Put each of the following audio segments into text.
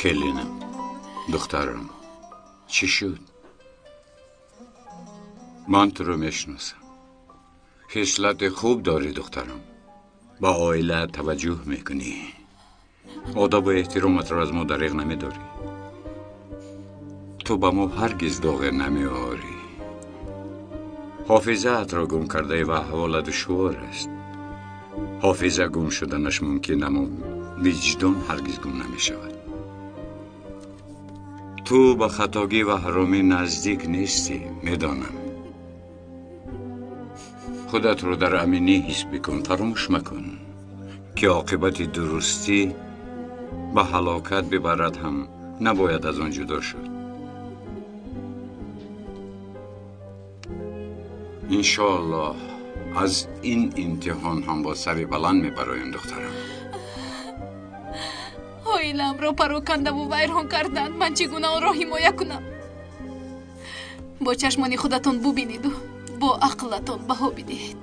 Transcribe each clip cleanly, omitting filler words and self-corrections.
کلینم دخترم چی شد؟ من تو رو میشناسم. خصلت خوب داری دخترم. با عائله توجه میکنی. آداب و احترامت را از ما دریغ نمیداری. تو با ما هرگز داغ نمیاری. حافظت را گم کرده و احوال دشوار است. حافظه گم شدنش ممکن اما وجدان هرگز گم نمی شود. تو با خطاگی و حرامی نزدیک نیستی، میدانم. خودت رو در امنی حس بکن، فراموش مکن که عاقبت درستی به هلاکت ببرد هم نباید از آن جدا شد. انشاءالله از این امتحان هم با سر بلند میبرایم دخترم. عائله‌ام را پراکنده و ویران کردند. من چگونه آن را حمایت کنم؟ با چشمان خودتان ببینید و با عقلتان بها بدهید.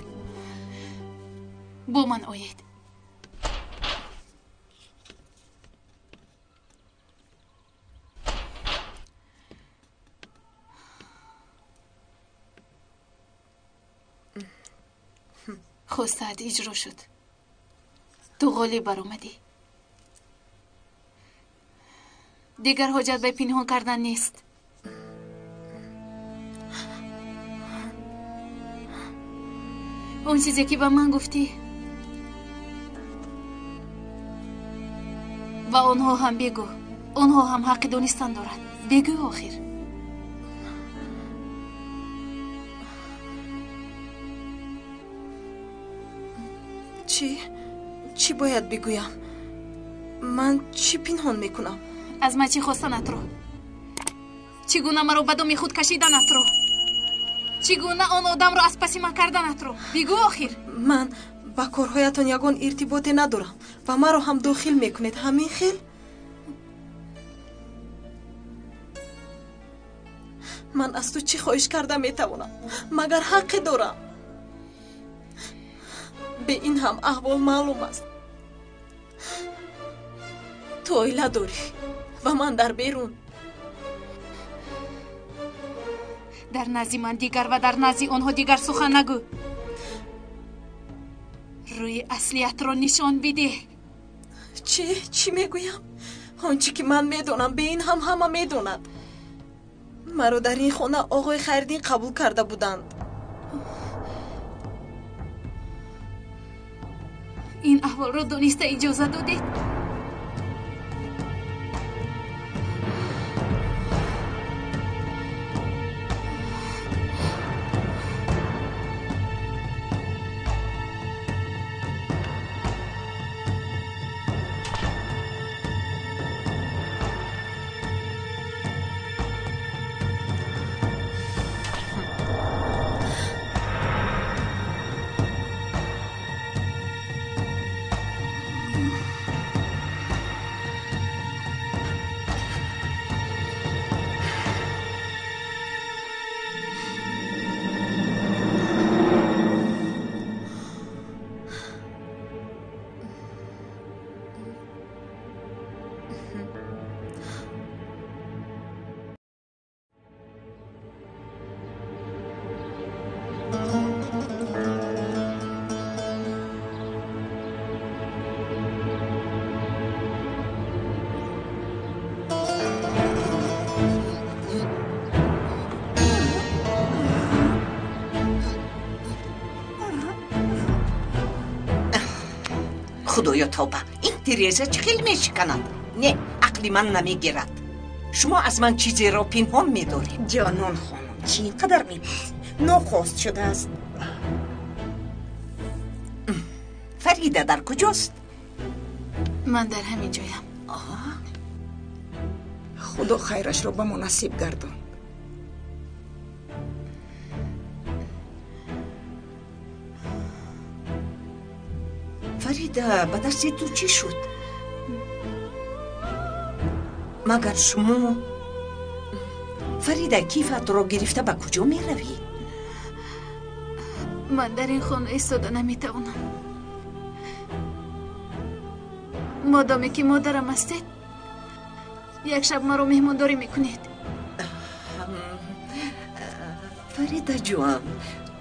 با من آیید. خواستت اجرا شد. تو غالب برآمدی. دیگر حاجت به پنهان کردن نیست. اون چیزی که به من گفتی و آنها هم بگو. آنها هم حق دانستن دارد. بگو آخر. چی باید بگویم؟ من چی پنهان میکنم؟ از من چی خواستنت رو؟ چگونه مرا به دام خود کشیدنت رو؟ چگونه آن آدم رو از پس من کردنت رو؟ بگو آخر. من با کارهایتان یگان ارتباطی ندارم و مرا هم داخل میکنید همین خیل؟ من از تو چی خواهش کرده میتوانم؟ مگر حق دارم؟ به این هم احوال معلوم است. تو عائله داری و من در بیرون. در نزد من دیگر و در نزد آنها دیگر سخن نگو. روی اصلیت را نشان بده. چی میگویم؟ آنچه که من میدونم به این هم همه میدوند. مرا در این خانه آقای خیردین قبول کرده بودند. این احوال را دانسته اجازه دادید؟ خدایا توبه، این تریزه چه خیلی میشکند. نه، عقلی من نمیگیرد. شما از من چیزی را پنهان میدارید. جانان خانم چی اینقدر میپرسی؟ ناخواست شده است. فریده در کجاست؟ من در همین جایم. خدا خیرش را به ما نصیب گردان. فریده به دست تو چی شد؟ مگر شما فریده کیفت را گرفته به کجا می روی؟ من در این خانه ایستاده نمیتوانم. مادامی که مادرم هستید یک شب مرا مهمانداری میکنید. فریده جوان،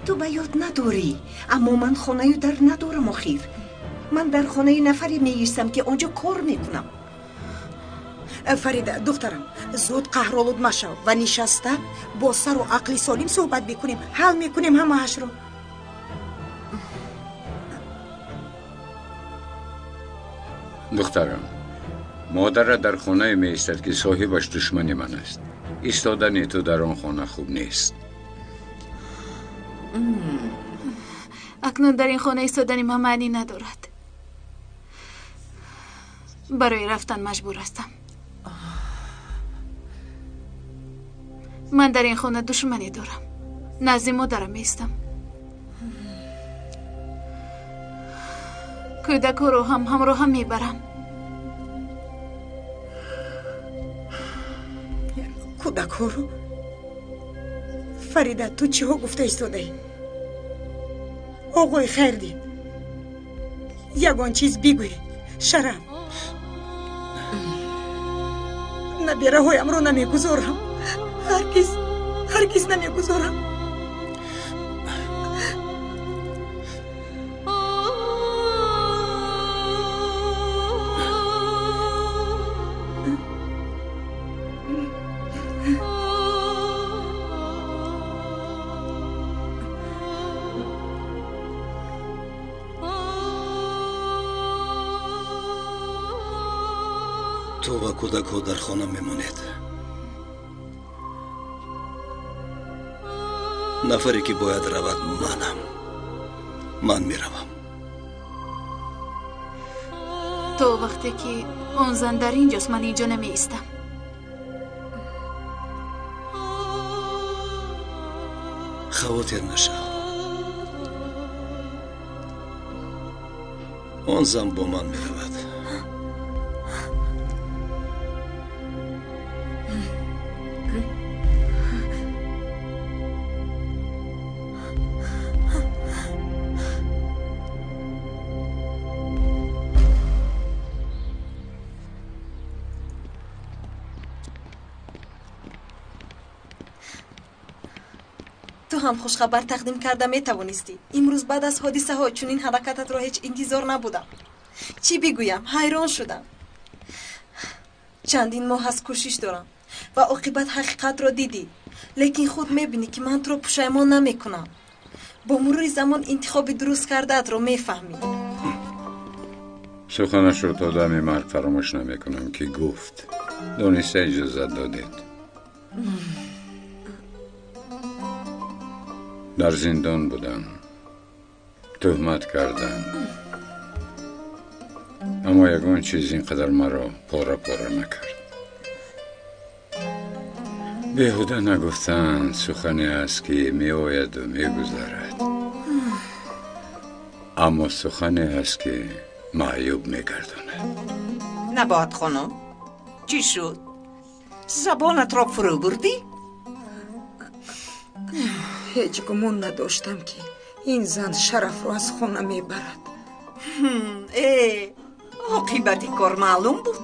تو به یاد نداری، اما من خانه در ندارم آخیر. من در خانه نفری میایستم که آنجا کار میکنم. فریده دخترم، زود قهرآلود مشو و نشسته با سر و عقل سالم صحبت بکنیم، حل میکنیم همه‌اش رو. دخترم، مادر در خانه می ایستد که صاحبش دشمن من است. ایستادن تو در آن خانه خوب نیست. اکنون در این خانه ایستادن من معنی ندارد. برای رفتن مجبور هستم. من در این خانه دشمنی دارم. نزد مادرم میستم. کودک رو همراه هم میبرم. کودک رو؟ فریده تو چی ها گفته ایستاده ای؟ آقای خیردین، یگان چیز بگوی. شرف نبیره هایم رو نمیگذارم، هرگز نمیگذارم. تو و کودک ها در خانه میمونید. نفری که باید رود من میروم. تو وقتی که اون زن در اینجاست من اینجا نمی ایستم. خاطر نشو. اون زن با من میرود. تو هم خوشخبر تقدیم کرده میتوانستی. امروز بعد از حادثه ها چنین حرکتت را هیچ انتظار نبودم. چی بگویم؟ حیران شدم. چندین ماه از کوشش دارم و عاقبت حقیقت را دیدی، لیکن خود میبینی که من تو را پشیمان نمیکنم. با مرور زمان انتخاب درست کردت را میفهمی. سخنش رو تا دم مرگ فراموش نمیکنم که گفت دانسته اجازه دادید. در زندان بودم، تهمت کردن، اما یگان چیز اینقدر مرا پاره نکرد. بیهوده نگفتن سخنی است که می آید و می گذرد، اما سخنی است که معیوب می گرداند. نبات خانم، چی شد؟ زبانت را فرو بردی؟ هیچ گمان نداشتم که این زن شرف رو از خانه میبرد. عاقبت کار معلوم بود.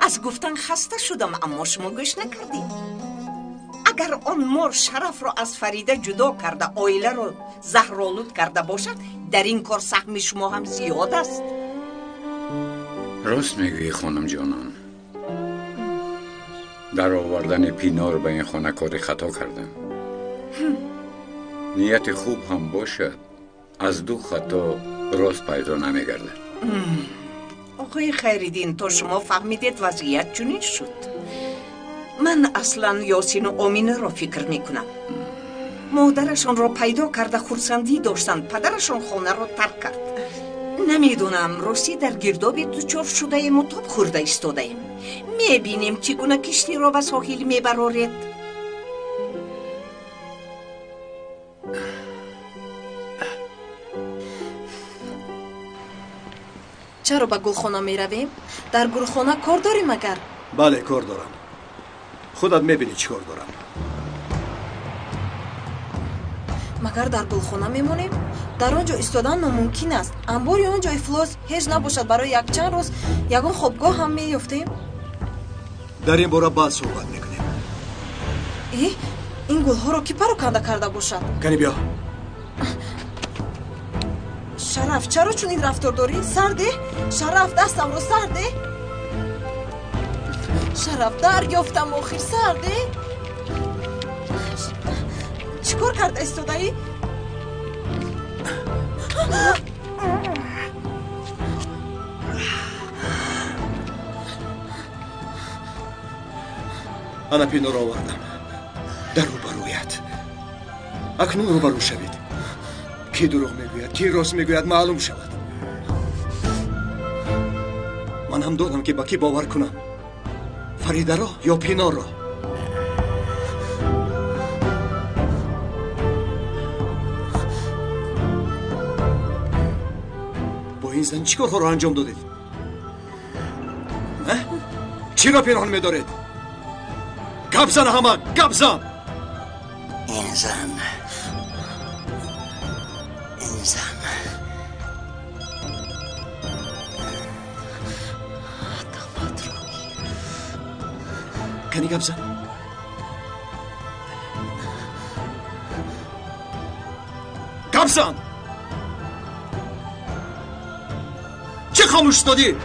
از گفتن خسته شدم، اما شما گوش نکردید. اگر آن مر شرف رو از فریده جدا کرده عائله رو زهرآلود کرده باشد، در این کار سهم شما هم زیاد است. راست میگویی خانم جانان. در آوردن پینار به این خانه کاری خطا کردم. نیت خوب هم باشد، از دو خطا راست پیدا نمیگردد. آقای خیردین، تو شما فهمیدید وضعیت چنین شد. من اصلا یاسین و آمینه را فکر میکنم. مادرشان را پیدا کرده خرسندی داشتند، پدرشان خانه را ترک کرد. نمیدونم راستی در گردابی دوچار شده ایم و تاب خورده ایستاده ایم. میبینیم چگونه کشتی را به ساحل میبرارید. چرا به گلخانه می رویم؟ در گلخانه کار داریم مگر؟ بله کار دارم. خودت میبینی چی کار دارم. مگر در گلخانه میمونیم؟ در آنجا ایستادن ناممکن است. انبار آنجا افلاس هیچ نباشد، برای یک چند روز یگان خوابگاه هم میافتیم. در این باره بعد صحبت میکنیم. این گلها رو کی پراکنده کرده باشد؟ کنی بیا. شرف چرا چون این رفتار داری؟ سرده؟ شرف دستم رو سرده؟ شرف دریافتم آخر سرده؟ چیکار کرده استودایی؟ انا پینو رو آوردم در روبرویت. اکنون روبرو شوید. کی دروغ میگوید کی راست میگوید معلوم شود. من هم دارم که با کی باور کنم، فریده را یا پینا را. با این زن چی کارها را انجام دادید؟ چی را پنهان می‌دارید؟ گپ زن همه، گپ زن. این زن کنی گپ زن. گپ زن. چه خاموش دادی؟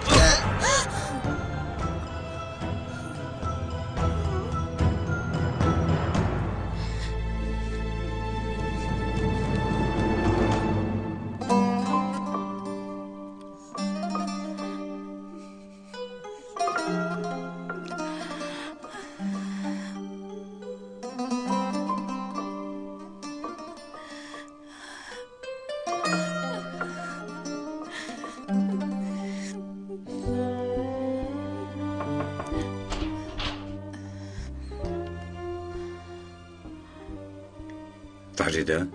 فریده؟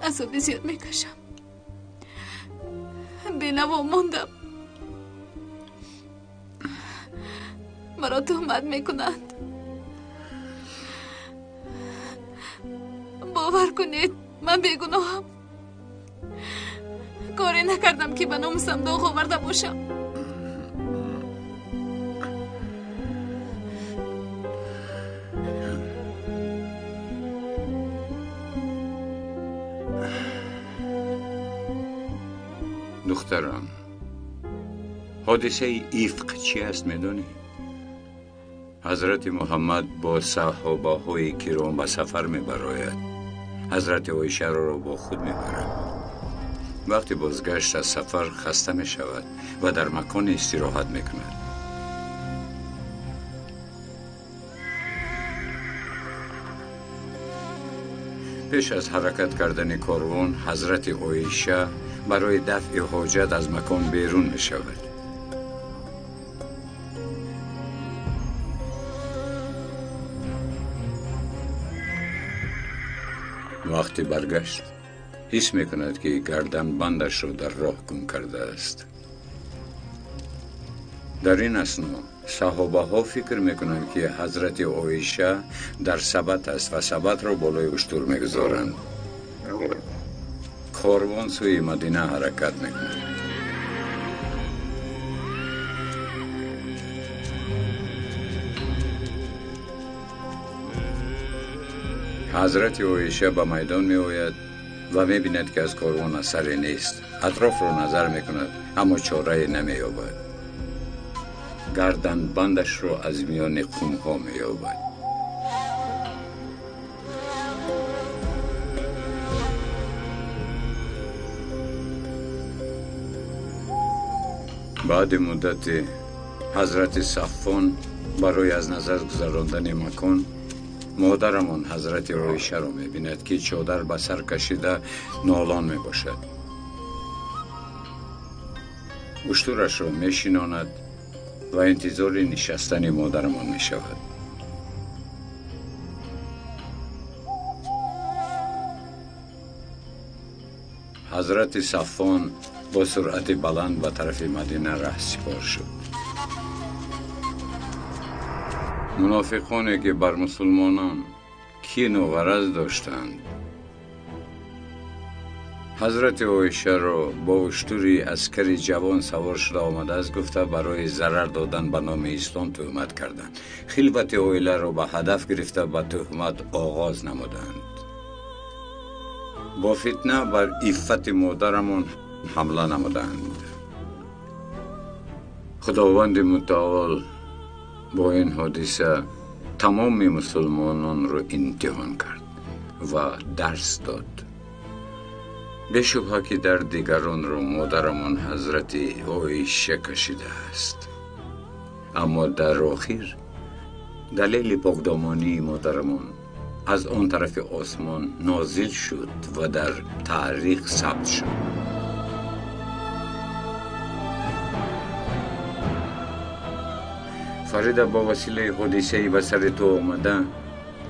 عصبی زیاد میکشم، بینوا موندم. مرا تهمت میکنند. باور کنید من بیگناهم. کاری نکردم که به ناموسم داغ آورده باشم. دخترم، حادثه افق چی است میدونی؟ حضرت محمد با صحابه های کرام به سفر میبراید. حضرت عایشه را با خود میبرد. وقتی بازگشت از سفر خسته میشود و در مکان استراحت میکند. پیش از حرکت کردن کاروان حضرت عایشه برای دفع حاجت از مکان بیرون می شود. وقتی برگشت حس می کند که گردن بندش را در راه گم کرده است. در این اثنا صحابه ها فکر می کنند که حضرت عایشه در سبت است و سبت را بالای اشتر می گذارند. کاروان سوی مدینه حرکت میکند. حضرت عایشه به میدان می آید و می بیند که از کاروان اثری نیست. اطراف را نظر می کند اما چاره نمی یابد. گردن بندش را از میان خون ها می یابد. بعد مدت حضرت صفوان برای از نظر گذراندن مکان مادرمان حضرت عایشه را می بیند که چادر به سر کشیده نالان می باشد. اشترش را می شیناند و انتظار نشستن مادرمان می شود. حضرت صفوان با سرعت بلند به طرف مدینه رهسپار شد. منافقانی که بر مسلمانان کین و غرض داشتند حضرت عایشه رو با اشتری عسکری جوان سوار شده آمده است گفته برای ضرر دادن به نام اسلام تهمت کردند. خلوت عائله رو به هدف گرفته به تهمت آغاز نمودند. با فتنه بر عفت مادرمون حمله نمودند. خداوند متعال با این حادثه تمام مسلمانان رو امتحان کرد و درس داد. به شبهه که در دیگران رو مادرمان حضرت عایشه کشیده است، اما در آخر دلیل پاکدامانی مادرمان از آن طرف آسمان نازل شد و در تاریخ ثبت شد. فریده با وسیله حادثه‌ای به سر تو آمده،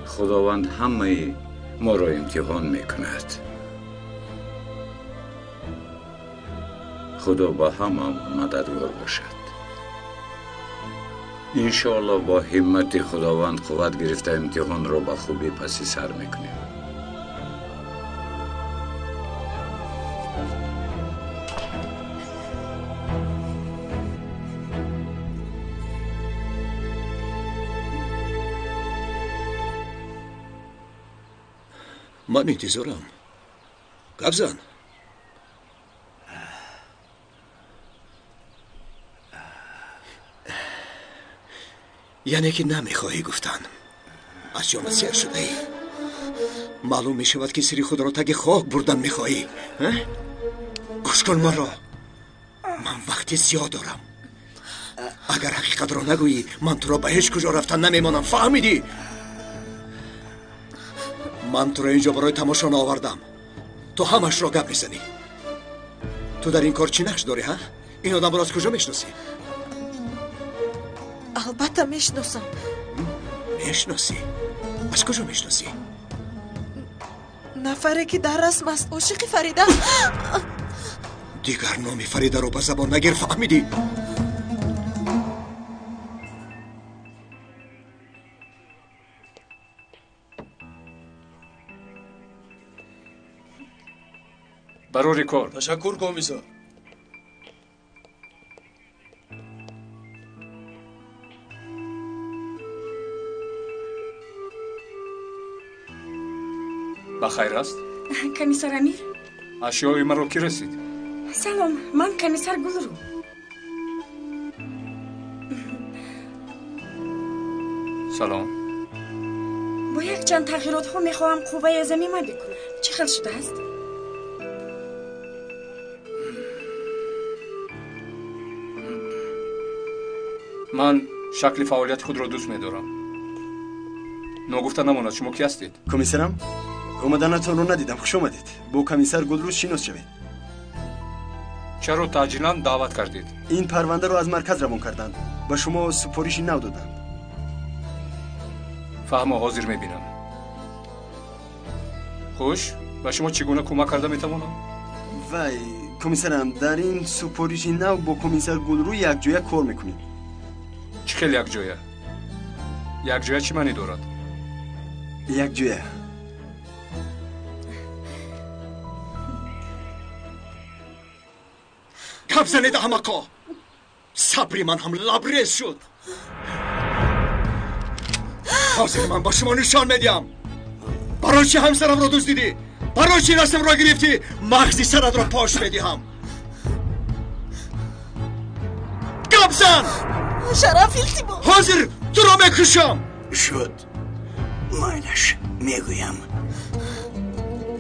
خداوند همه ما را امتحان میکند. خدا با همه مددگار باشد. انشاءالله با همت خداوند قوت گرفته امتحان را به خوبی پس سر میکنیم. من انتظارم. قبزن یعنی که نمیخواهی گفتن از جامت سیر شده ای. معلوم می شود که سری خود را تگ خاک بردن میخواهی. گوش کن مرا، من وقتی زیاد دارم. اگر حقیقت را نگویی من تو را به هیچ کجا رفتن نمیمانم. فهمیدی؟ من تو را اینجا برای تماشا نآوردم. تو همش را گپ میزنی. تو در این کار چی نقش داری ها؟ این آدم را از کجا میشناسی؟ البته میشناسم. میشناسی؟ از کجا میشناسی؟ نفره که در رسم است عاشق فریده. دیگر نام فریده رو به زبان نگیر. فهمیدی؟ برای کار. تشکر کمیسر. بخیر است؟ کمیسر امیر. اشیای مرا کی رسید؟ سلام، من کمیسر گلرو. سلام. با یک چند تغییرات ها میخواهم قوه زمینه بکنم. چه خیلی شده است؟ من شکل فعالیت خود را دوست می‌دارم. نگفته نماند شما کی هستید؟ کمیسرم، اومدنتان رو ندیدم. خوش آمدید. با کمیسر گلروز شناس شوید. چرا تعجیلاً دعوت کردید؟ این پرونده رو از مرکز روان کردند. به شما سفارشی نو دادند. فهم حاضر می‌بینم. خوش، به شما چگونه کمک کرده می‌توانم؟ وای، کمیسرم، در این سفارشی نو با کمیسر گلرو یک جای کار می‌کنیم. چه خیلی یک جایه؟ یک جایه چی معنی دارد؟ یک جایه. گپ زنید احمقا. صبری من هم لبریز شد. حاضر من با شما نشان میدیم. برای چی همسرم را دزدیدی؟ برای چی رسم را گرفتی؟ مغزی سرت را پاش میدیم. گپ زن. شرف التبا. حاضر تو را میکشم. شد مایلش میگویم.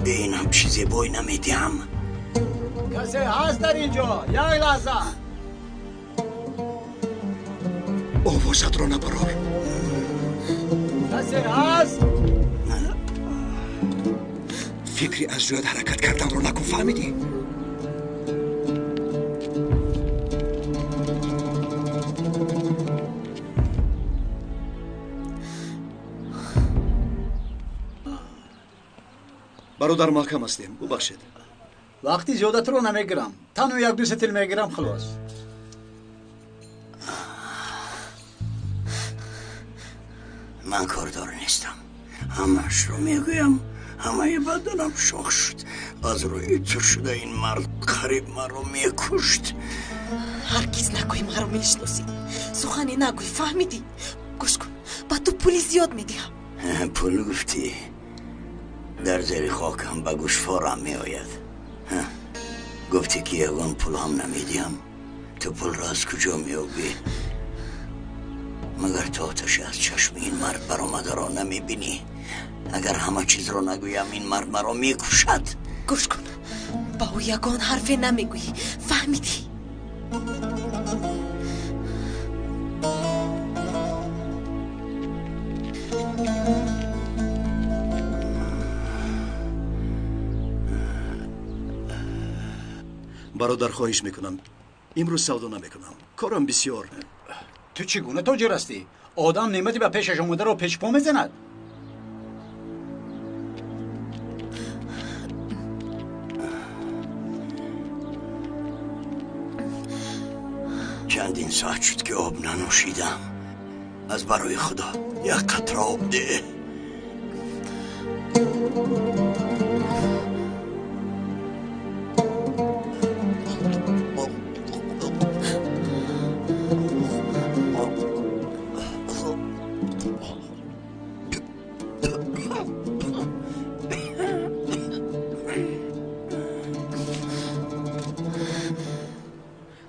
اینم چیزی بوی نمیدیم. کسی هست در اینجا؟ یک لحظه. آوازت را نبرار. کسی هست؟ فکری از جایت حرکت کردن رو نکن. فهمیدی؟ برادر محکم هستیم. ببخشید. وقتی زیادت رو نمیگیرم. تنو یک دو ستیل میگیرم خلاص. من کاردار نیستم. همش رو میگویم. همه بدنم شاخ شد. از روی تو شده این مرد قریب مرا میکشت. هرگز نگوی مرا میشناسی. سخنی نگوی، فهمیدی؟ گوش کن، با تو پولی زیاد میدیم. پول گفتی؟ در زیر خاکم به گوش فارم میآید. گفتی که یگان پول هم نمیدیم. تو پول را از کجا میابی؟ مگر تو آتش از چشم این مرد برآمده را نمیبینی؟ اگر همه چیز را نگویم این مرد مرا میکشد. گوش کن، با او یگان حرف نمیگویی، فهمیدی؟ برادر خواهش میکنم امروز سودا نمیکنم، کارم بسیار. تو چگونه تاجر هستی؟ آدم نعمتی به پیشش آمده را پیش پا میزند. چندین ساعت شد که آب ننوشیدم. از برای خدا یک قطره آب ده.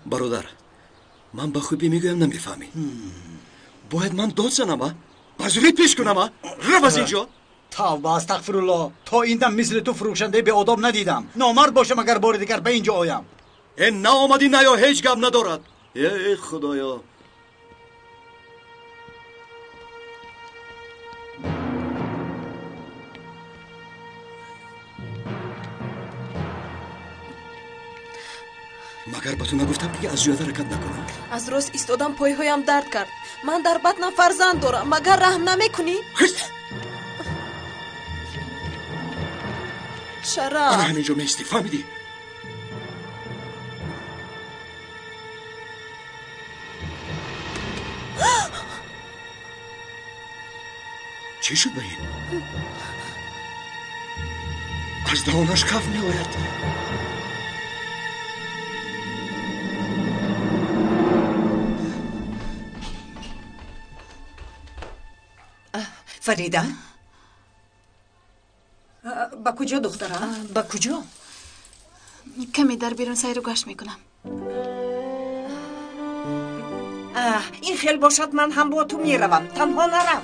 برادر، من به خوبی میگویم نمیفهمی. باید من داد زنم؟ بازوری پیش کنم؟ رو از اینجا. توبه استغفرالله، تا این دم مثل تو فروشنده به آداب ندیدم. نامرد باشم اگر بار دیگر به اینجا آیم. نه آمدی نه یا هیچ گپ ندارد. ای خدایا. مگر به تو نگفتم که از زیاده حرکت نکنم؟ از روز ایستادم پایهایم درد کرد. من در بطنم فرزند دارم، مگر رحم نمیکنی؟ چرا؟ من همینجا میستی، فهمیدی؟ چی شد به این؟ از دهانش کف میآید. فریده؟ با کجا دختره؟ با کجا؟ کمی در بیرون سیر و گشت میکنم. این خیل باشد من هم با تو میروم، تنها نرم.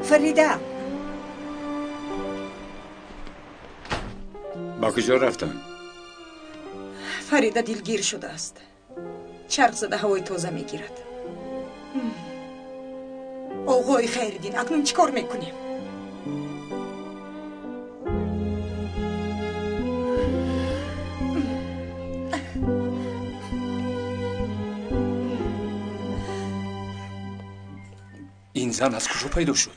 فریده با کجا رفتن؟ فریده دلگیر شده است. چرخ زده هوای تازه میگیرد. آقای خیردین، اکنون چی کار میکنیم؟ این زن از کجا پیدا شد؟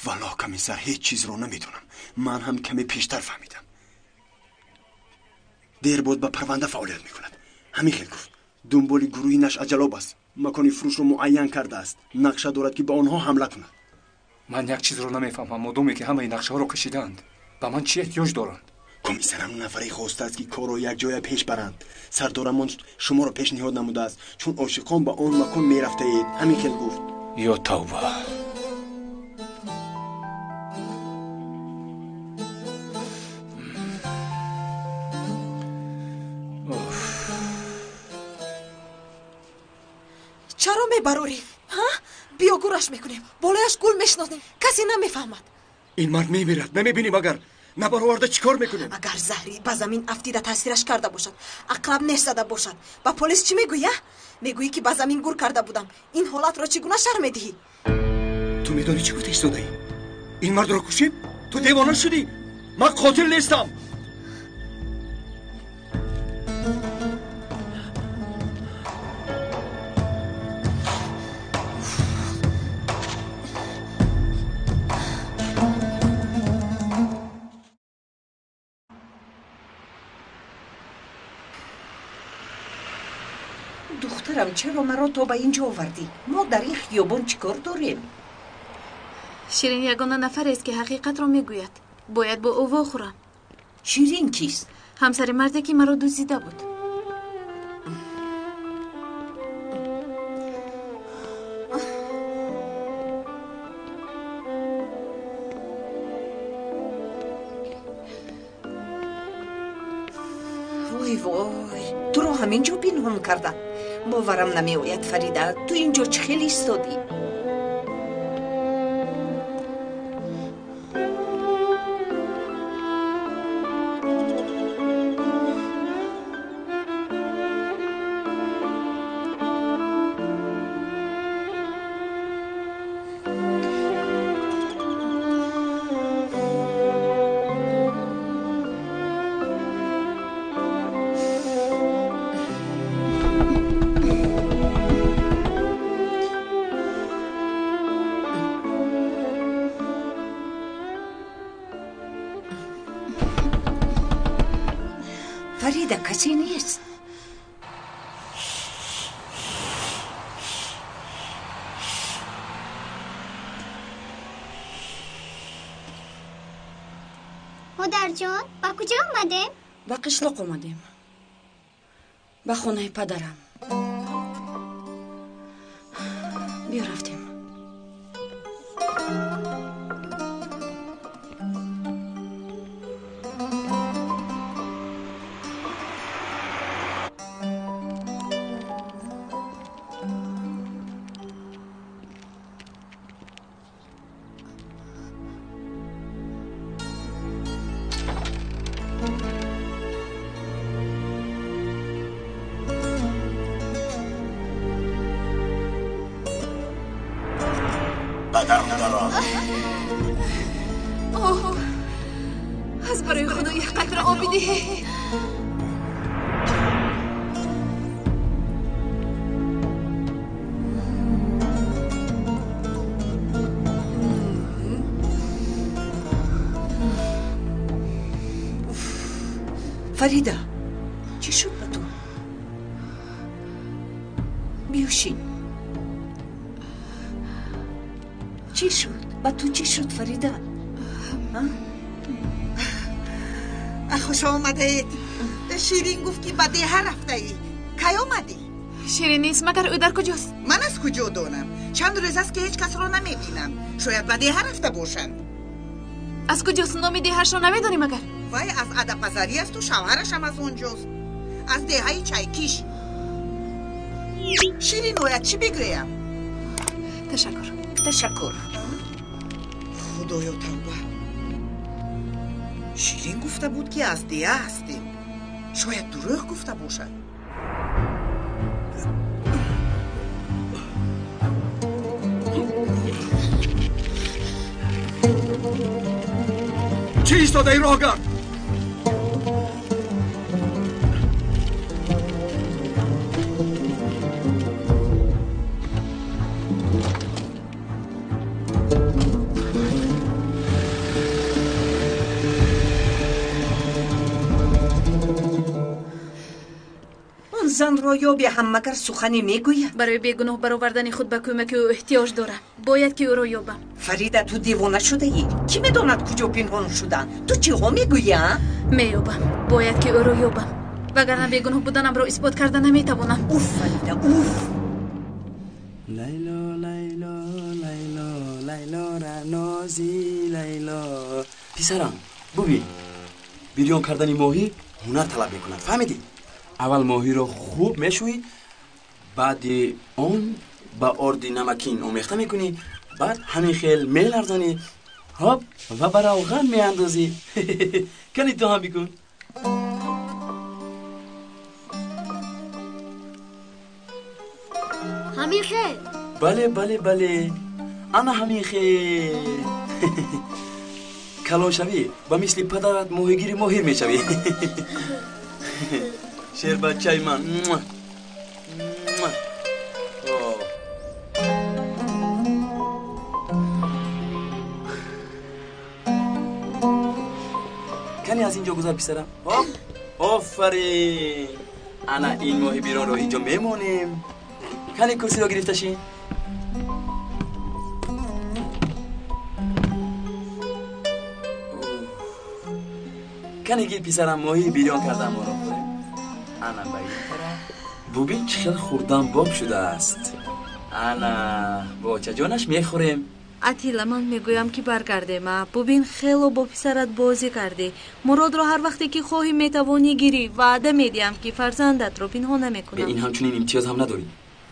والا کمیسر هیچ چیز رو نمیدونم. من هم کمی پیشتر فهمیدم. دیر بود به پرونده فعالیت میکند. همین خیلی گفت دنبال گروهی نشع جلاب است. مکانی فروش رو معین کرده است. نقشه دارد که به آنها حمله کند. من یک چیز رو نمیفهمم. مادامی که همه این نقشه ها رو کشیدند، به من چی احتیاج دارند؟ کمیسرم نفری خواسته است که کار رو یک جای پیش برند. سردارمان شما رو پیشنهاد نموده است چون عاشقان به آن مکان میرفته اید. همین خیلی گفت. یا توبه. چرا میبروری؟ بیا گورش میکنیم، بالایش گول میشناسیم، کسی نمیفهمد. این مرد میمیرد، نمیبینی مگر؟ نبرآورده چیکار میکنیم؟ اگر زهری به زمین افتیده تاثیرش کرده باشد، عقرب نشده باشد، با پلیس چی میگویی؟ میگویی که به زمین گور کرده بودم. این حالت را چگونه شرح میدهی؟ تو میدانی چی گفته ایستاده ای؟ این مرد را کشیم؟ تو دیوانه شدی؟ من قاتل نیستم. دخترم چرا مرا تو به اینجا آوردی؟ ما در این خیابان چیکار داریم؟ شیرین یگانه نفر است که حقیقت را میگوید. باید با او واخورم. شیرین کیست؟ همسر مردی که مرا دزدیده بود. وای تو رو همینجا پنهان کردن. باورم نمیآید فریده، تو اینجا چه خیلی ایستادی؟ فریده کسی نیست. مادر جان با کجا اومده؟ با قشلاق اومدیم، با خونه پدرم. بیا رفتیم. اوه، از برای خدا یک قطره آبی ده. فریده چی شد با تو؟ بیوشین. چی شد؟ با تو چی شد فریده؟ خوش آمدید. شیرین گفت که بده هر رفته ای. کی آمدی؟ شیرین نیست، مگر او در کجاست؟ من از کجا دانم؟ چند روز است که هیچ کس را نمیبینم. شاید بده هر رفته باشند. از کجاست؟ نام دهش را نمیدانی مگر؟ وای از ادپزاری است و شوهرش هم از اونجاست. از دههای چایکیش. شیرین باید چی بگویم؟ تشکر. خدایا توبه. شیرین گفته بود که از دیه هستیم. شاید دروغ گفته باشد. چی ایستاده ای راهگرد؟ زن را یا به هم مگر سخنی میگوید؟ برای بیگناه برآوردن خود به کمک او احتیاج داره. باید که او را یابم. فریده تو دیوانه شده ای؟ کی میداند کجا پنهان شدن؟ تو چی ها میگویی؟ میابم. باید که او را یابم، وگرنه بیگناه بودنم را اثبات کردن نمیتوانم. اوف فریده اوف. لیلا لیلا لیلا لیلا رنازی لیلا. پسرم ببین، بیریون کردن ماهی هنر طلب میکند، فهمیدی؟ اول ماهی رو خوب میشویی، بعد اون با آرد نمکین آمیخته میکنی، بعد همین خیل میلرزانی هاپ و برای روغن میاندازی. کنی تو هم بکن. همین خیل؟ بله بله بله، انا همین خیل. کلان شوی با مثل پدرت ماهیگیری ماهر میشوی. شیر بچه من. کنی از اینجا گذار پسرم. آفرین. انا این ماهی بیرون رو اینجا میمونیم. کنی کرسی رو گرفته شین. کنگی پسرم ماهی بیرون کردم ما رو خوریم. انا باید ببین چقدر خوردم باب شده است. انا با چجانش میخوریم. اتیلا من میگویم که برگرده ما ببین خیلی با پسرت بازی کرده. مراد رو هر وقتی که خواهی میتوانی گیری. وعده میدیم که فرزندت رو پنهان نمیکنم. این همچنین امتیاز هم نداری.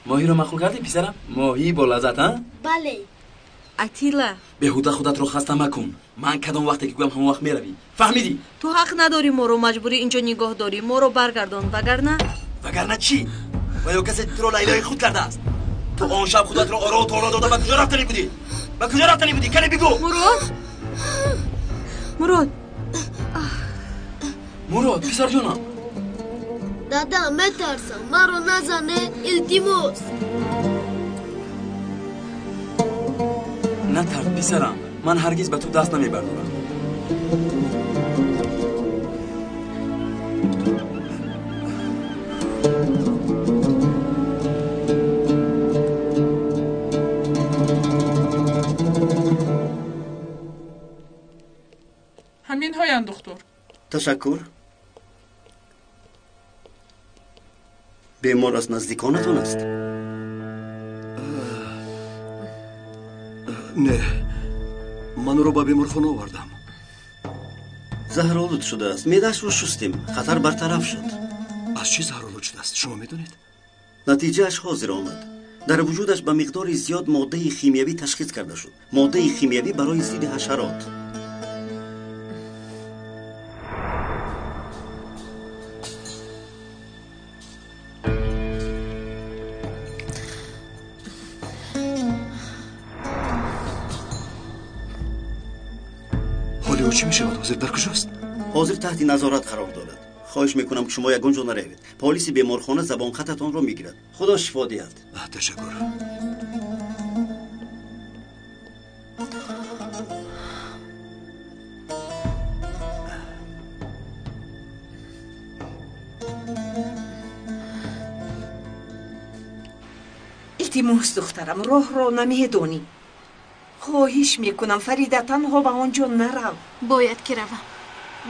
ماهی رو مخلوق کردی پسرم؟ ماهی با لذت ها؟ بله. اتیلا بهوده خودت رو خسته مکن. من کدام وقتی که گویم همون وقت میروی. فهمیدی؟ تو حق نداری ما رو مجبوری اینجا نگاه داری. ما رو برگردان وگرنه چی؟ و یا کسی تو رو لیلای خود کرده است. تو آن شب خودت رو آرا و تالا داده و کجا رفتنی بودی؟ و کجا رفتنی بودی؟ کنی بگو. مراد پسر جانم. دادا مترسم ما رو نزنه التماس. نترس پسرم. من هرگز به تو دست نمیبردارم. همین هاین دکتر. تشکر. بیمار از نزدیکانتون است؟ نه، من رو با بیمارخانه آوردم. زهرآلود شده است. معده‌اش رو شستیم. خطر برطرف شد. از چی زهرآلود شده است شما میدونید؟ نتیجهش حاضر آمد. در وجودش به مقدار زیاد ماده شیمیایی تشخیص کرده شد. ماده شیمیایی برای ضد حشرات. حالی او چی میشه؟ حاضر در کجاست؟ حاضر تحت نظارت قرار دارد. خواهش میکنم که شما یگانجا نروید. پلیس بیمارخانه زبان خطتان را میگیرد. خدا شفا دهد. تشکر. التماس دخترم راه را نمیدانی. خواهش میکنم فریده تنها به آنجا نرو. باید که روم.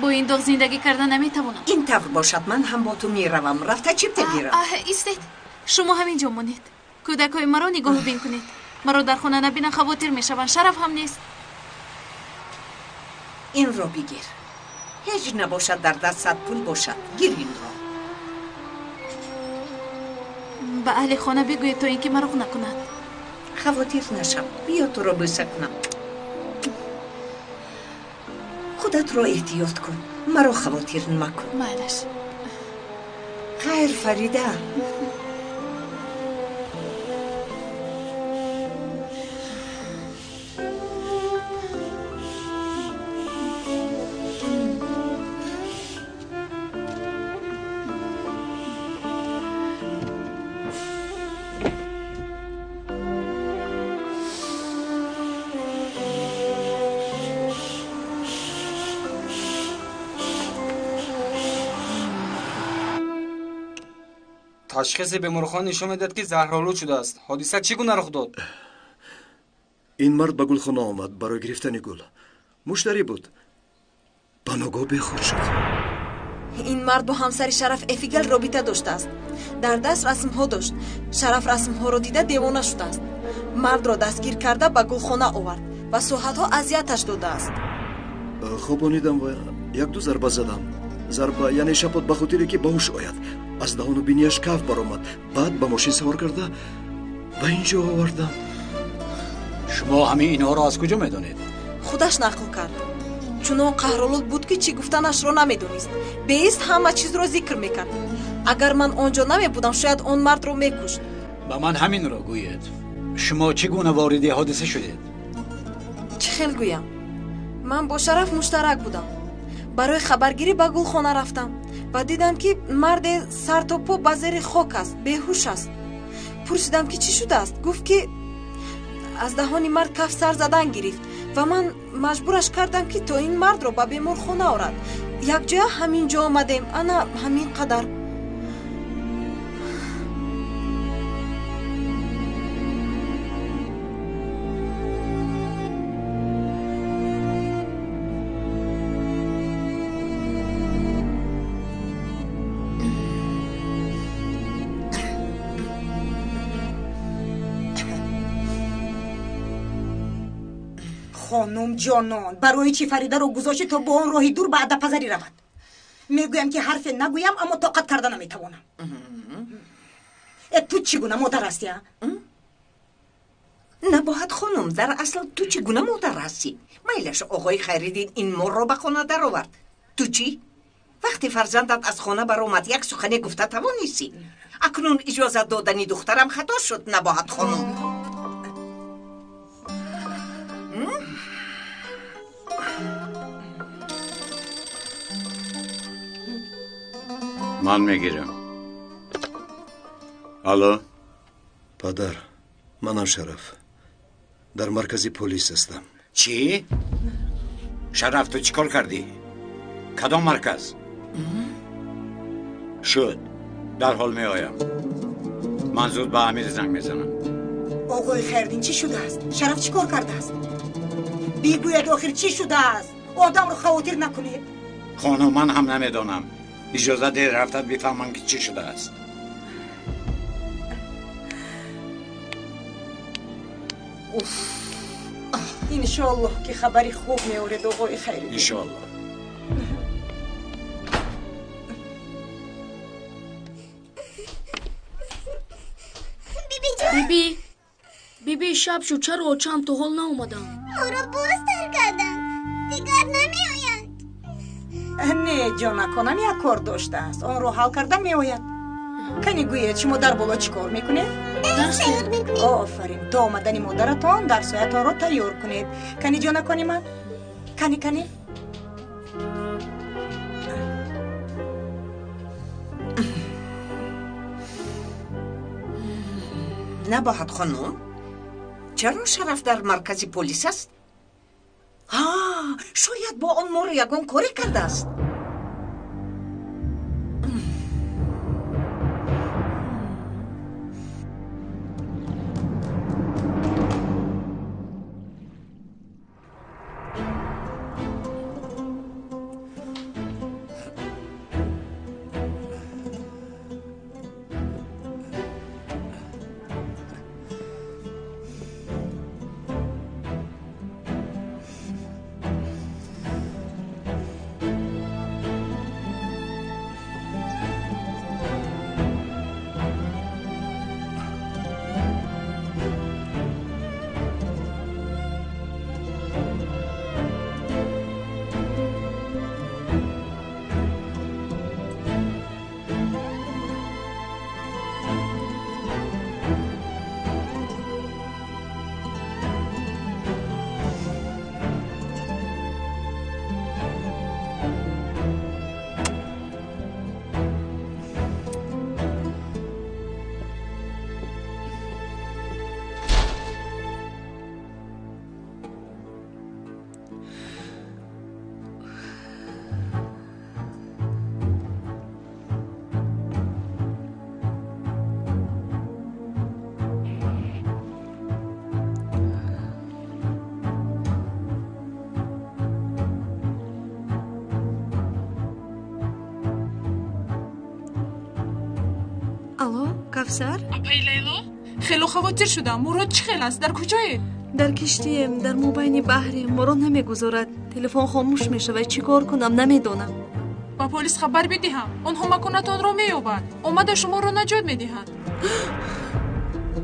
با این داغ زندگی کردن نمیتوانم. این طور باشد من هم با تو میروم. رفته چی بگیرم؟ ایستید. شما همینجا مانید. کودکای مرا نگاه بین کنید. مرا در خانه نبینن خواطر میشوند. شرف هم نیست. این را بگیر. هیچ نباشد در دستت پول باشد. گیر این را. به اهل خانه بگوید تا اینکه مرا نکند. خواطر نشم. بیا تو را بسکنم. خودت را احتیاط کن. مرا خواطر مکن. معلش. خیر فریده. تشخیص بیمارخانه نشان میدهد که زهرآلود شده است. حادثه چگونه رخ داد؟ این مرد به گلخانه آمد برای گرفتن گل. مشتری بود. با ناگاه بیخود شد. این مرد با همسر شرف افیگل رابطه داشته است. در دست رسم ها داشت. شرف رسم ها را دیده دیوانه شده است. مرد را دستگیر کرده به گلخانه آورد و ساعت ها اذیتش داده است. خوابانیدم و یک دو ضربه زدم. ضربه یعنی شپот به خاطری که باهوش آید. از دهان و بینیش کف برآمد. بعد به ماشین سوار کرده و اینجا آوردم. شما همه اینا را از کجا میدونید؟ خودش نقل کرد. چون قهرآلود بود که چی گفتنش را نمیدونست. بیست همه چیز را ذکر میکرد. اگر من آنجا نمی بودم شاید آن مرد را میکشت. به من همین را گوید. شما چگونه وارد حادثه شدید؟ چه خیلی گویم. من با شرف مشترک بودم. برای خبرگیری به گلخانه رفتم و دیدم که مرد سر تا پا به زیر خاک است. بیهوش است. پرسیدم که چی شده است. گفت که از دهان مرد کف سر زدن گرفت و من مجبورش کردم که تا این مرد را به بیمارخانه آورد. یک جا همین جا آمدیم. انا همین قدر. خانم جانان برای چی فریده رو گذاشتی تا با اون راهی دور به ادب‌پذری رود؟ میگویم که حرف نگویم اما طاقت کردن نمیتوانم. تو چگونه مادر هستی؟ نباید خانم، در اصل تو چگونه مادر هستی؟ میلش آقای خیریدین این مور رو به خانه در آورد. تو چی؟ وقتی فرزندت از خانه برآمد یک سخنی گفته توانستی. اکنون اجازه دادنی دخترم خطا شد. نباید خانم. من میگیرم. الو پدر، منم شرف، در مرکزی پلیس هستم. چی؟ شرف تو چیکار کردی؟ کدام مرکز؟ شد، در حال می آیم. من زود به امیر زنگ میزنم. آقای خیردین چی شده است؟ شرف چی کار کرده است؟ بگوید آخر چی شده است؟ آدم رو خواطر نکنید. خانم من هم نمیدانم. اجازه ده رفتت بفهمم که چی شده است. انشالله که خبری خوب میارد آقای خیردین. انشالله. بیبی شب شد، چرا چند تو حال ناومدن؟ او را بازتر کردن، دیگر نمی آیند. نه جانکانم یک کار داشته است، اون رو حل کرده می آید. کنی گوید شما در بالا چی کار میکنید؟ درس یاد میکنید. آفرین، تا آمدن مادرتان درسایتان رو تیار کنید. کنی جانکانی من؟ کنی نباید خانم. چرا شرف در مرکز پلیس است؟ شاید با آن مور یگان کاری کرده است. کفسر؟ اپای لیلا؟ خیلی خواطر شدم. مراد چه خیلی است؟ در کجایی؟ در کشتیم، در مابین بحریم. مراد نمیگذارد. تلفن خاموش میشود. چی کار کنم نمیدونم. با پلیس خبر بدهم. آنها مکانتان را مییابند. اومده شما را نجات میدهند.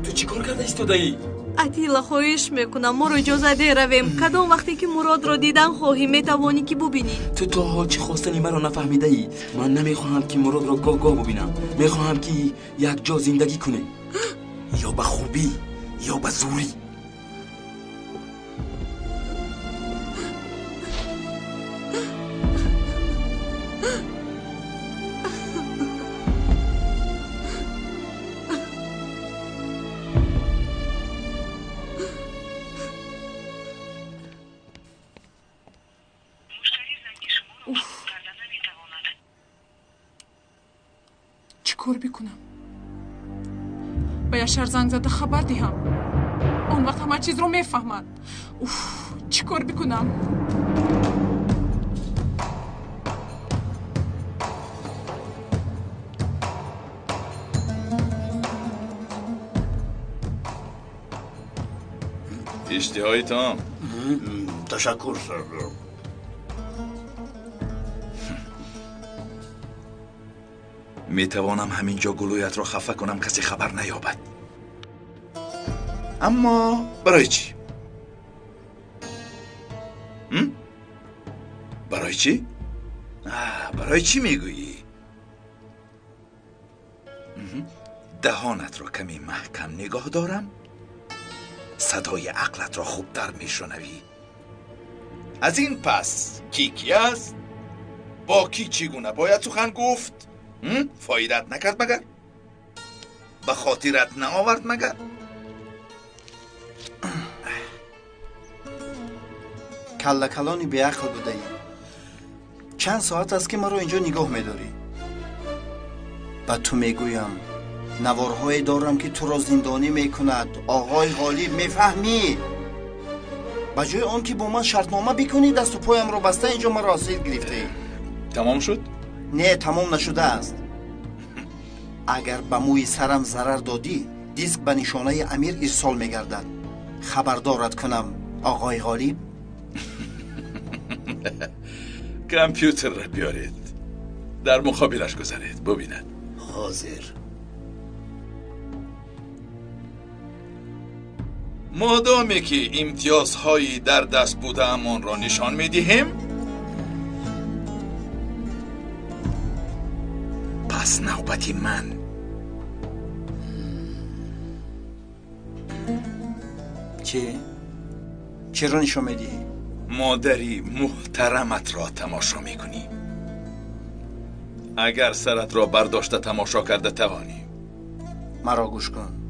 تو چی کار کرده ایستاده‌ای؟ اتیلا خواهش میکنم ما رو اجازه ده رویم. کدام وقتی که مراد را دیدن خواهی میتوانی که ببینی. تو تا حال چی خواستنی مرا نفهمیده ای؟ من نمیخواهم که مراد را گاه ببینم. میخواهم که یک جا زندگی کنه، یا به خوبی یا به زوری. چیکار بکنم؟ به یاشار زنگ زده خبر دهم. اون وقت همه چیز رو میفهمد. چیکار بکنم؟ اشتهای تام تشکر سردار. میتوانم همینجا گلویت را خفه کنم کسی خبر نیابد. اما برای چی؟ برای چی؟ برای چی میگویی؟ دهانت را کمی محکم نگاه دارم، صدای عقلت را خوبتر میشنوی. از این پس کی است؟ با کی چگونه باید سخن گفت؟ فایدت نکرد مگر؟ به خاطرت نآورد مگر؟ کله کلانی بی عقل بوده ای. چند ساعت است که مرا اینجا نگاه میداری. و تو میگویم نوارهایی دارم که تو را زندانی میکند. آقای غالب میفهمی؟ به جای آن که با من شرطنامه بکنی دست و پایم را بسته اینجا مرا اسیر گرفته ای. تمام شد؟ نه تمام نشده است. اگر به موی سرم ضرر دادی دیسک به نشانه امیر ارسال میگردد. خبردارت کنم آقای غالب. کامپیوتر را بیارید، در مقابلش گذارید ببیند. حاضر. مادامی که امتیازهایی در دست بوده امان را نشان میدهیم، پس نوبتی من. چی؟ چرا نشان میدهی؟ مادری محترمت را تماشا میکنی. اگر سرت را برداشته تماشا کرده توانی. مرا گوش کن.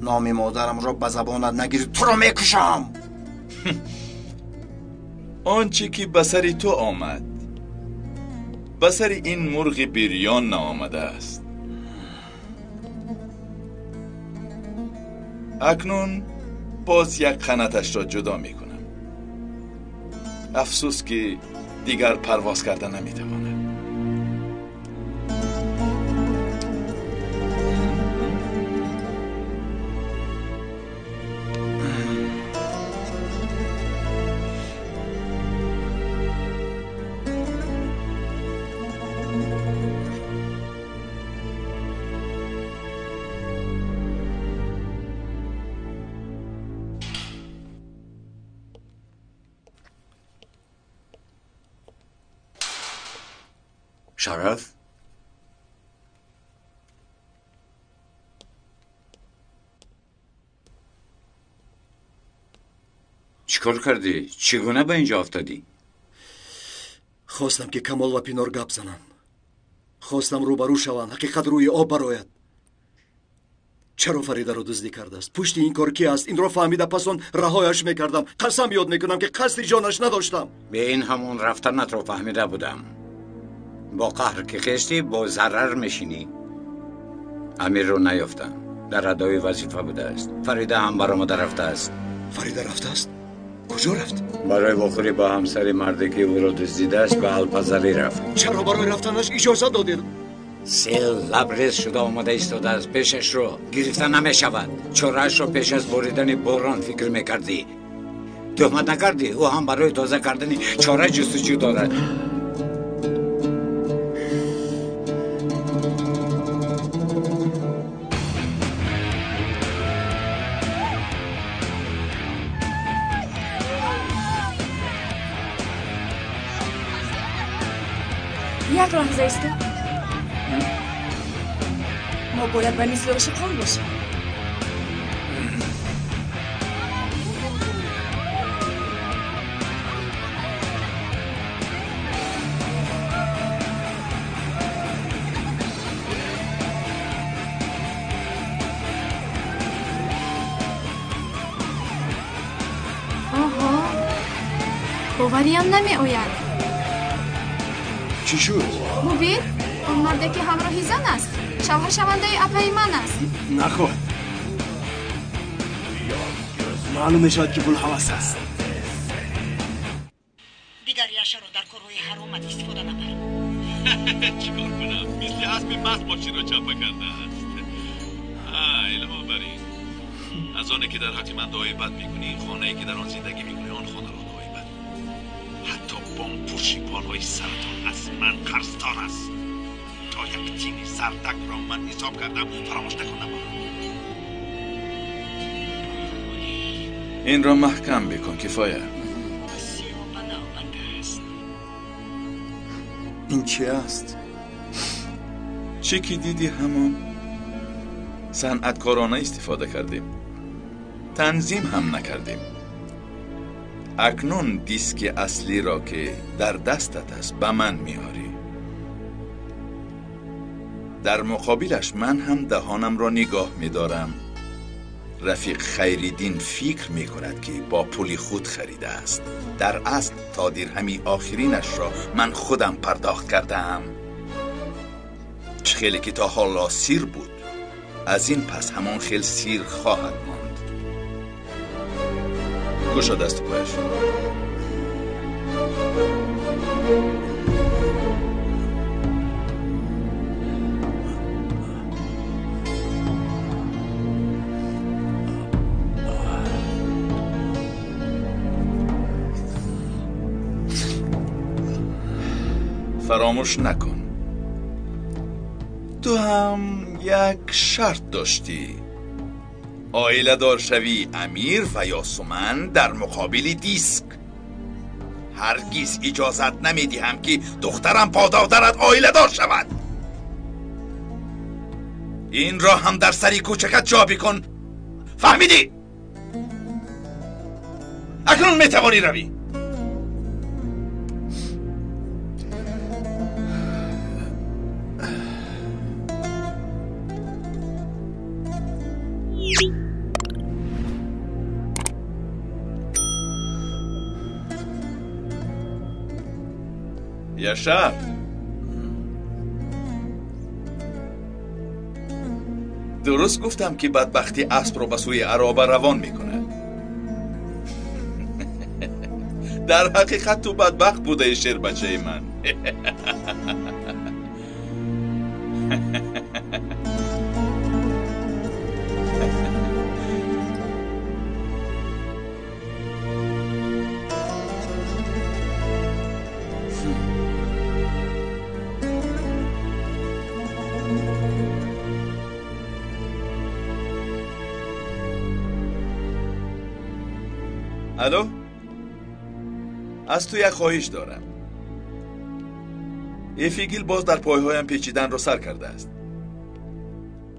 نام مادرم را به زبانت نگیری تو را میکشم. آنچه که به سر تو آمد به سر این مرغ بریان نآمده است. اکنون باز یک قناتش را جدا میکنم. افسوس که دیگر پرواز کردن نمیتواند. شرف؟ چیکار کردی؟ چگونه به اینجا افتادی؟ خواستم که کمال و پینار گپ زنن. خواستم روبرو شوند، حقیقت روی آب برآید. چرا فریده رو دزدی کرده است؟ پشت این کار کی است؟ این رو فهمیده پس آن رهایش میکردم. قسم یاد میکنم که قصد جانش نداشتم. به این همون رفتنت رو فهمیده بودم. با قهر که خستی با ضرر میشینی. امیر رو نیافتم، در ادای وظیفه بوده است. فریده هم برآمده رفته است. فریده رفته است؟ کجا رفت؟ برای بخوری با همسر مردی که او را دزدیده است به الپذری رفت. چرا برای رفتنش اجازه دادید؟ سیل لبریز شده آمده ایستاده از پیشش رو گرفته نمیشود. چاره‌اش رو پیش از بریدن باران فکر میکردی. تهمت نکردی او هم برای تازه کردن چاره جستجو دارد. یک لحظه ایستو. ما باید به مثل عاشقان باشیم. آها، باوریم نمی آید. چی شد؟ مبین، اون مرده که همراهی زن است. شوهر شونده اپای من است. نخواه. معلوم شد که بولحوث است. دیگر یشه رو در کارهای حرامت استفاده نبر. چیکار کنم؟ مثل اسب مست ماشین رو چپه کرده است. الهو برین. از آنی که در حق من دعای بد میکنی، خانه‌ای که در آن زندگی میکنی آن خانه را دعای بد. حتی بام پرشیپان‌های سرطان از من قرضدار است. تا یک تین سردک را من حساب کردم، فراموش نکنم. این را محکم بکن کفایه. این چی است؟ چی که دیدی همان صنعتکارانه استفاده کردیم، تنظیم هم نکردیم. اکنون دیسک اصلی را که در دستت است به من میاری. در مقابلش من هم دهانم را نگاه می‌دارم. رفیق خیریدین فکر می‌کند که با پولی خود خریده است. در اصل تا درهمی آخرینش را من خودم پرداخت کردم. چه خیلی که تا حالا سیر بود، از این پس همان خیل سیر خواهد ماند. گوشا دست پایش. فراموش نکن تو هم یک شرط داشتی، عائله دار شوی امیر و یا سمن در مقابل دیسک. هرگز اجازت نمیدهم که دخترم پادادرت عائله دار شود. این را هم در سری کوچکت جا بکن، فهمیدی؟ اکنون میتوانی روی. یاشار، درست گفتم که بدبختی اسب رو به سوی عرابه روان میکنه. در حقیقت تو بدبخت بوده شیر بچه من. الو، از تو یک خواهش دارم. افیگیل باز در پایهایم پیچیدن رو سر کرده است.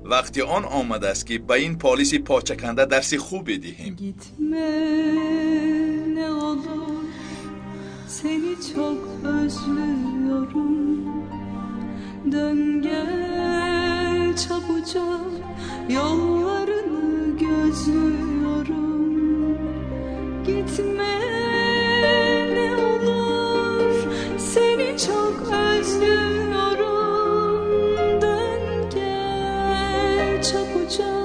وقتی آن آمده است که به این پالیسی پاچکنده درسی خوب بدهیم. Ne olur seni çok özlüyorum. Dön gel çabucak yollarını gözlüyorum. Gitme ne olur seni çok özlüyorum. Dön gel çabucak